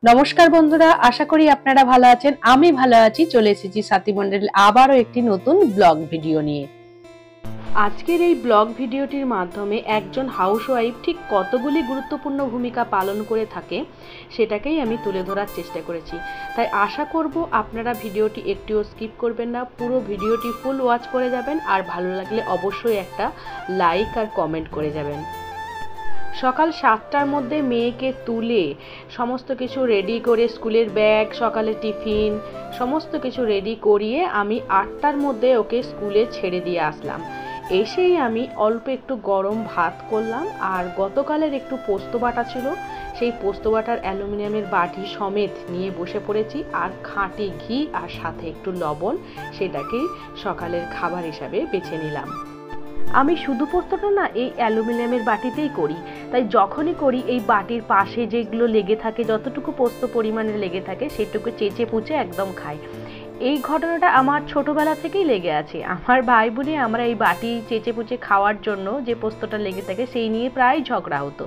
নমস্কার বন্ধুরা, আশা করি আপনারা ভালো আছেন। আমি ভালো আছি। চলে এসেছি সাথী মণ্ডল আবারও একটি নতুন ব্লগ ভিডিও নিয়ে। আজকের এই ব্লগ ভিডিওটির মাধ্যমে একজন হাউসওয়াইফ ঠিক কতগুলি গুরুত্বপূর্ণ ভূমিকা পালন করে থাকে সেটাকেই আমি তুলে ধরার চেষ্টা করেছি। তাই আশা করব আপনারা ভিডিওটি একটুও স্কিপ করবেন না, পুরো ভিডিওটি ফুল ওয়াচ করে যাবেন। আর ভালো লাগলে অবশ্যই একটা লাইক আর কমেন্ট করে যাবেন। সকাল 7টার মধ্যে মেয়েকে তুলে সমস্ত কিছু রেডি করে স্কুলের ব্যাগ, সকালে টিফিন সমস্ত কিছু রেডি করিয়ে আমি 8টার মধ্যে ওকে স্কুলে ছেড়ে দিয়ে আসলাম। এসেই আমি অল্প একটু গরম ভাত করলাম, আর গতকালের একটু পোস্ত বাটা ছিল, সেই পোস্ত বাটার অ্যালুমিনিয়ামের বাটি সমেত নিয়ে বসে পড়েছি। আর খাঁটি ঘি আর সাথে একটু লবণ, সেটাকেই সকালের খাবার হিসাবে বেছে নিলাম। আমি শুধু পোস্তটা না এই অ্যালুমিনিয়ামের বাটিতেই করি, তাই যখনই করি এই বাটির পাশে যেগুলো লেগে থাকে, যতটুকু পোস্ত পরিমাণে লেগে থাকে সেটুকু চেঁচে পুচে একদম খাই। এই ঘটনাটা আমার ছোটবেলা থেকেই লেগে আছে। আমার ভাই বলি আমরা এই বাটি চেঁচে পুচে খাওয়ার জন্য যে পোস্তটা লেগে থাকে সেই নিয়ে প্রায় ঝগড়া হতো,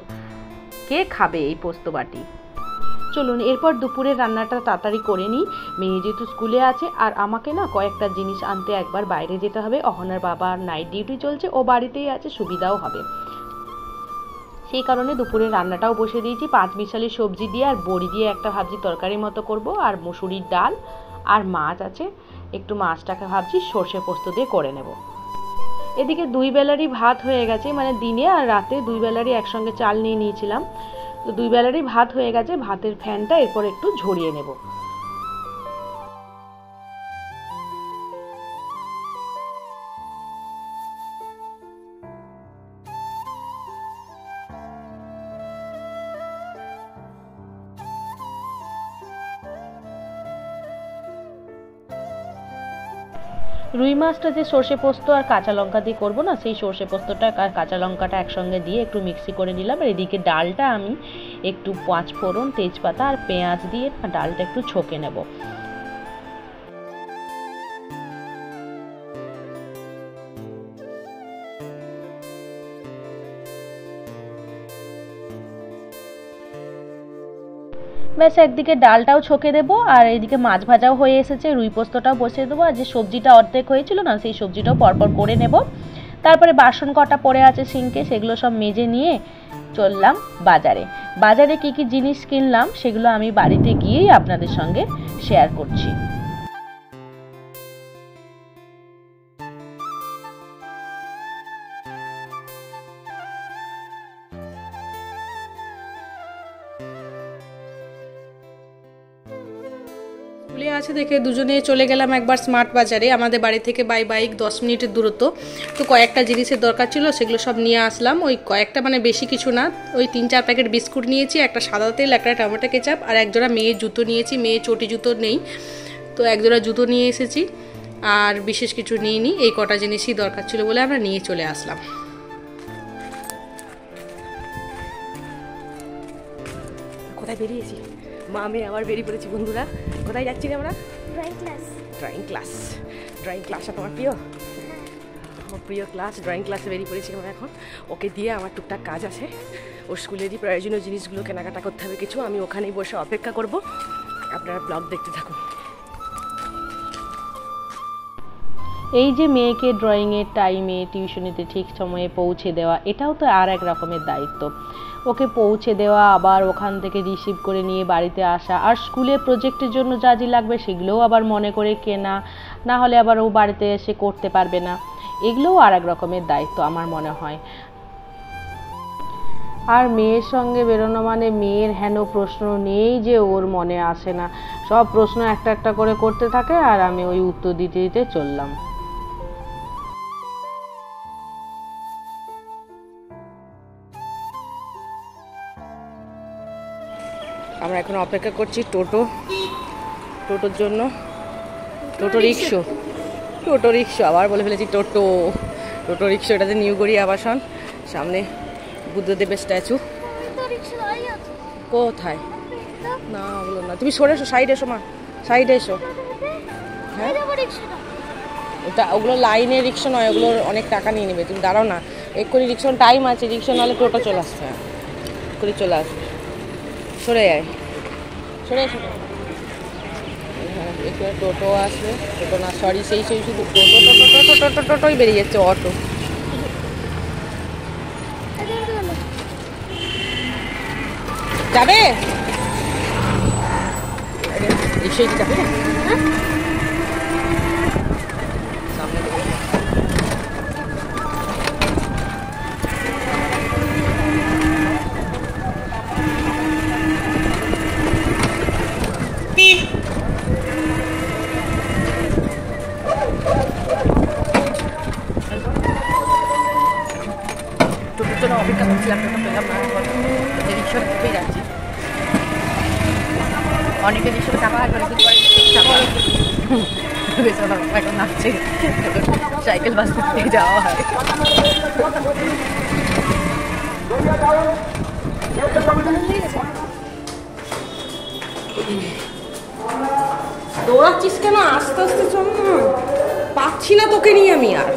কে খাবে এই পোস্ত বাটি। চলুন এরপর দুপুরের রান্নাটা তাড়াতাড়ি করে নিই। মেয়ে যেহেতু স্কুলে আছে আর আমাকে না কয়েকটা জিনিস আনতে একবার বাইরে যেতে হবে। অহনার বাবার নাইট ডিউটি চলছে, ও বাড়িতেই আছে, সুবিধাও হবে। সেই কারণে দুপুরের রান্নাটাও বসে দিয়েছি। 5 মিশালি সবজি দিয়ে আর বড়ি দিয়ে একটা ভাবছি তরকারির মতো করব, আর মুসুরির ডাল আর মাছ আছে, একটু মাছটাকে ভাবছি সর্ষে পোস্ত দিয়ে করে নেব। এদিকে 2 বেলারই ভাত হয়ে গেছে, মানে দিনে আর রাতে 2 বেলারই একসঙ্গে চাল নিয়ে নিয়েছিলাম। তো 2 বেলারই ভাত হয়ে গেছে। ভাতের ফ্যানটা এরপর একটু ঝরিয়ে নেব। রুই মাছটা যে সর্ষে পোস্ত আর কাঁচা লঙ্কা দিয়ে করবো না, সেই সর্ষে পোস্তটা আর কাঁচা লঙ্কাটা একসঙ্গে দিয়ে একটু মিক্সি করে নিলাম। আর এদিকে ডালটা আমি একটু 5 ফোড়ন, তেজপাতা আর পেঁয়াজ দিয়ে ডালটা একটু ছকে নেব। ব্যাস, একদিকে ডালটাও ছকে দেবো আর এদিকে মাছ ভাজাও হয়ে এসেছে, রুই পোস্তটাও বসিয়ে দেবো। আর যে সবজিটা অর্ধেক হয়েছিল না, সেই সবজিটাও পরপর করে নেব। তারপরে বাসন কটা পড়ে আছে সিঙ্কে, সেগুলো সব মেজে নিয়ে চললাম বাজারে। বাজারে কি কি জিনিস কিনলাম সেগুলো আমি বাড়িতে গিয়েই আপনাদের সঙ্গে শেয়ার করছি। স্কুলে আছে দেখে দুজনে চলে গেলাম একবার স্মার্ট বাজারে। আমাদের বাড়ি থেকে বাই বাইক 10 মিনিটের দূরত্ব। তো কয়েকটা জিনিসের দরকার ছিল, সেগুলো সব নিয়ে আসলাম। ওই কয়েকটা, মানে বেশি কিছু না, ওই 3-4 প্যাকেট বিস্কুট নিয়েছি, একটা সাদা তেল, একটা টমেটো কেচাপ, আর একজোড়া মেয়ের জুতো নিয়েছি। মেয়ে চটি জুতো নেই, তো একজোড়া জুতো নিয়ে এসেছি। আর বিশেষ কিছু নিইনি, এই কটা জিনিসই দরকার ছিল বলে আমরা নিয়ে চলে আসলাম। কোথায় বেরিয়েছি? মা মেয়ে আবার বেরিয়ে পড়েছি বন্ধুরা। কোথায় যাচ্ছি রে আমরা? Drawing class. Drawing class. Drawing ক্লাসটা তোমার প্রিয়? আমার প্রিয় ক্লাস। ড্রয়িং ক্লাসে বেরিয়ে পড়েছি আমরা এখন। ওকে দিয়ে আমার টুকটাক কাজ আছে, ওর স্কুলেরই প্রয়োজনীয় জিনিসগুলো কেনাকাটা করতে হবে কিছু। আমি ওখানেই বসে অপেক্ষা করব, আপনারা ব্লগ দেখতে থাকুন। এই যে মেয়েকে ড্রয়িংয়ের টাইমে টিউশনিতে ঠিক সময়ে পৌঁছে দেওয়া, এটাও তো আর এক রকমের দায়িত্ব। ওকে পৌঁছে দেওয়া, আবার ওখান থেকে রিসিভ করে নিয়ে বাড়িতে আসা, আর স্কুলে প্রজেক্টের জন্য যা যা লাগবে সেগুলোও আবার মনে করে কেনা, না হলে আবার ও বাড়িতে এসে করতে পারবে না। এগুলোও আর এক রকমের দায়িত্ব আমার মনে হয়। আর মেয়ের সঙ্গে বেরোনো মানে মেয়ের হেন প্রশ্ন নেই যে ওর মনে আসে না। সব প্রশ্ন একটা একটা করে করতে থাকে, আর আমি ওই উত্তর দিতে দিতে চললাম। আমরা এখন অপেক্ষা করছি টোটোর জন্য। টোটো রিক্সা আবার বলে ফেলেছি। টোটো রিক্সা, এটাতে নিউগড়ি আবাসন, সামনে বুদ্ধদেবের স্ট্যাচু। কোথায়? না ওগুলো না, তুমি সরে এসো, সাইড এসো মা, সাইডে এসো। হ্যাঁ, ওটা ওগুলো লাইনের রিক্সা নয়, ওগুলোর অনেক টাকা নিয়ে নেবে। তুমি দাঁড়াও না, এক্ষুনি রিক্সার টাইম আছে, রিক্সা নাহলে টোটো চলে আসছে, এক্ষুনি চলে আসবে। সরে যায়, শোনে শোনে, এখানে টোটো আসবে, টোটো না সরি সেই শুধু টোটো টোটো টোটো টোটো টোটোই বেরিয়ে যাচ্ছে, অটো। যাবে রিক্সায় যাবে না সামনে টোটোর জন্য অপেক্ষা করছিলাম, টোটো পেলাম না, রিক্সা পেয়ে যাচ্ছি। অনেকের রিক্সাতে টাকা হয়, অনেকদিন পরে এখন নাচছে, সাইকেল বাস থেকে যাওয়া হয়। দৌড়াচ্ছিস কেন? আস্তে আস্তে চল না, পাচ্ছি না তোকে নিয়ে আমি আর।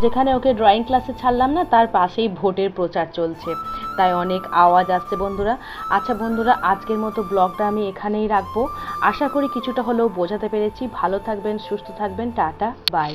যেখানে ওকে ড্রয়িং ক্লাসে ছাড়লাম না, তার পাশেই ভোটের প্রচার চলছে, তাই অনেক আওয়াজ আসছে বন্ধুরা। আচ্ছা বন্ধুরা, আজকের মতো ব্লগটা আমি এখানেই রাখবো। আশা করি কিছুটা হলেও বোঝাতে পেরেছি। ভালো থাকবেন, সুস্থ থাকবেন, টাটা বাই।